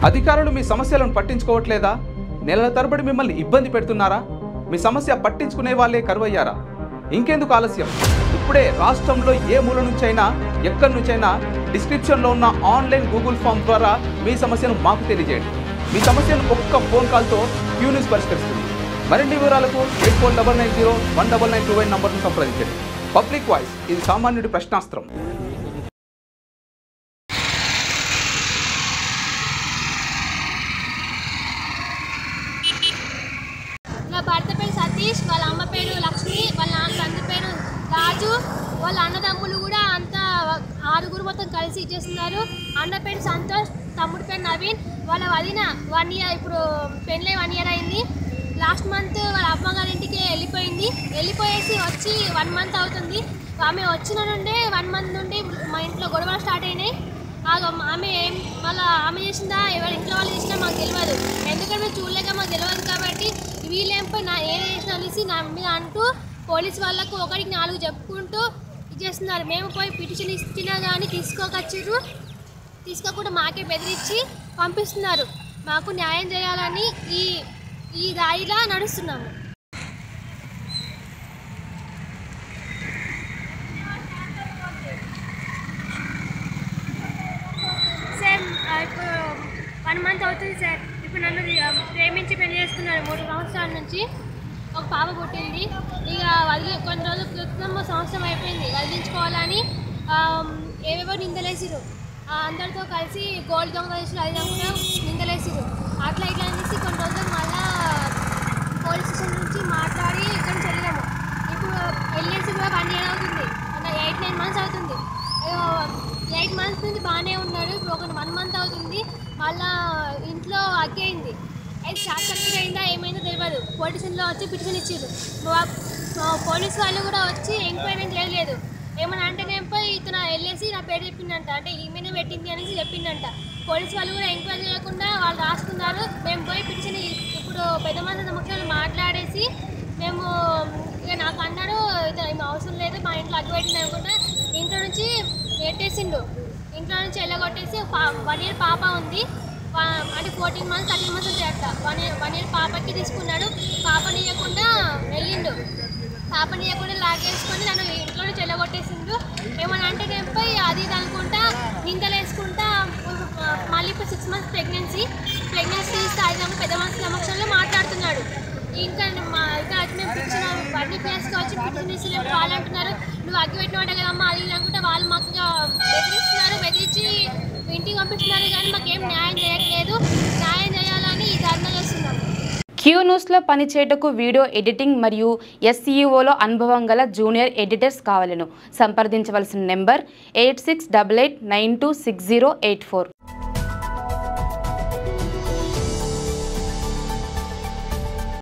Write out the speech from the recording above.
అధికారులు మీ సమస్యలను పట్టించుకోవట్లేదా? నెలల తరబడి మిమ్మల్ని ఇబ్బంది పెడుతున్నారా? మీ సమస్య పట్టించుకునే వాళ్ళే కరువయ్యారా? ఇంకెందుకు ఆలస్యం? ఇప్పుడే రాష్ట్రంలో ఏ మూల నుంచైనా ఎక్కడి నుంచైనా డిస్క్రిప్షన్లో ఉన్న ఆన్లైన్ గూగుల్ ఫామ్ ద్వారా మీ సమస్యను మాకు తెలియజేయండి. మీ సమస్యను ఒక్క ఫోన్ కాల్తో క్యూ న్యూస్ పరిష్కరిస్తుంది. మరిన్ని వివరాలకు 8490199929 నంబర్ను సంప్రదించండి. పబ్లిక్ వాయిస్, ఇది సామాన్యుడి ప్రశ్నాస్త్రం. నా భర్త పేరు సతీష్, వాళ్ళ అమ్మ పేరు లక్ష్మి, వాళ్ళ నాన్న తండ్రి పేరు రాజు, వాళ్ళ అన్నదమ్ములు కూడా అంతా 6 మొత్తం కలిసి ఇచ్చేస్తున్నారు. అన్న పేరు సంతోష్, తమ్ముడు పేరు నవీన్. వాళ్ళ వదిన 1 ఇయర్, ఇప్పుడు పెళ్ళై 1 ఇయర్ అయింది. లాస్ట్ మంత్ వాళ్ళ అమ్మగారి ఇంటికి వెళ్ళిపోయేసి వచ్చి 1 మంత్ అవుతుంది. ఆమె వచ్చిన నుండే 1 మంత్ నుండి మా ఇంట్లో గొడవలు స్టార్ట్ అయినాయి. ఆమె చేసిందా ఎవరి ఇంట్లో వాళ్ళు చేసినా మాకు తెలియదు, ఎందుకంటే మేము చూడలేక మాకు తెలియదు. కాబట్టి వీళ్ళేంపై ఏం చేసినా అనేసి నా మీద అంటూ పోలీసు వాళ్ళకు 1కి 4 చెప్పుకుంటూ ఇచ్చేస్తున్నారు. మేము పోయి పిటిషన్ ఇచ్చినా కానీ తీసుకోకుండా మాకే బెదిరించి పంపిస్తున్నారు. మాకు న్యాయం చేయాలని ఈ దారిలా నడుస్తున్నాము. సార్ ఇప్పుడు 1 మంత్ అవుతుంది సార్. ఇప్పుడు నన్ను ప్రేమించి పెళ్లి చేసుకున్నారు. 3 సంవత్సరాల నుంచి ఒక పాప పుట్టింది. ఇక కొన్ని రోజుల క్రితం సంవత్సరం అయిపోయింది. వదిలించుకోవాలని ఏవేవో నిందలేసిరు. అందరితో కలిసి గోల్డ్ దొంగ చేసి అది కూడా నిందలేసిరు. అట్లా ఇట్లా అనేసి కొన్ని రోజులు మళ్ళీ పోలీస్ స్టేషన్ నుంచి మాట్లాడి ఇక్కడి నుంచి వెళ్ళాము. ఇప్పుడు వెళ్ళేసి కూడా 1 ఇయర్ అవుతుంది, 8-9 మంత్స్ అవుతుంది. 8 మంత్స్ నుంచి బాగానే ఉన్నాడు. ఇప్పుడు ఒక 1 మంత్ అవుతుంది. మళ్ళా ఇంట్లో అగ్గైంది. అయితే షార్ట్ సర్క్యూట్ అయిందా ఏమైందో తెలియదు. పోలీస్ స్టేషన్లో వచ్చి పిటిషన్ ఇచ్చారు. పోలీసు వాళ్ళు కూడా వచ్చి ఎంక్వైరీ చేయలేదు. ఏమన్నా అంటేనేపై ఇతను వెళ్ళేసి నా పేరు చెప్పిందంట, అంటే ఈమెనే పెట్టింది అనేసి చెప్పిందంట. పోలీసు వాళ్ళు కూడా ఎంక్వైరీ చేయకుండా వాళ్ళు రాసుకున్నారు. మేము పోయి పిటిషన్ ఇప్పుడు పెద్ద మంది సమక్షంలో మాట్లాడేసి మేము ఇక నాకు అన్నాడు ఏం అవసరం లేదు, మా ఇంట్లో అగ్గు పెట్టింది అనుకుంటా ఇంట్లో నుంచి పెట్టేసిండు. ఇంట్లో నుంచి వెళ్ళగొట్టేసి 1 ఇయర్ పాప ఉంది, అంటే 14 మంత్స్ 13 మంత్స్ వచ్చాయి అట్లా. 1 ఇయర్ పాపకి తీసుకున్నాడు. పాపనియకుండా వెళ్ళిండు. పాపనియకుండా లాగేసుకొని నన్ను ఇంట్లో నుంచి వెళ్ళగొట్టేసిండు. ఏమన్నా అంటే నేపై అది ఇది అనుకుంటా నిందలేసుకుంటా మళ్ళీ ఇప్పుడు 6 మంత్స్ ప్రెగ్నెన్సీ ఇస్తే అది పెద్ద మంత్స్ సమక్షంలో మాట్లాడుతున్నాడు. ఇంకా మేము పిలిచిన అన్ని ప్లేస్కి వచ్చి పిలిచిన ఇస్తున్నారు. వాళ్ళు అంటున్నారు నువ్వు అగ్గి పెట్టినవాడే కదమ్మా అది ఇది అనుకుంటే వాళ్ళు మాకు బెదిరించి ఇంటికి పంపిస్తున్నారు. కానీ మాకేం న్యాయం చేయట్లేదు. న్యాయం చేయాలని ఈ ధర్నా చేస్తున్నాము. క్యూ న్యూస్లో పనిచేయటకు వీడియో ఎడిటింగ్ మరియు SEOలో అనుభవం గల జూనియర్ ఎడిటర్స్ కావాలను సంప్రదించవలసిన నెంబర్ 8688926084.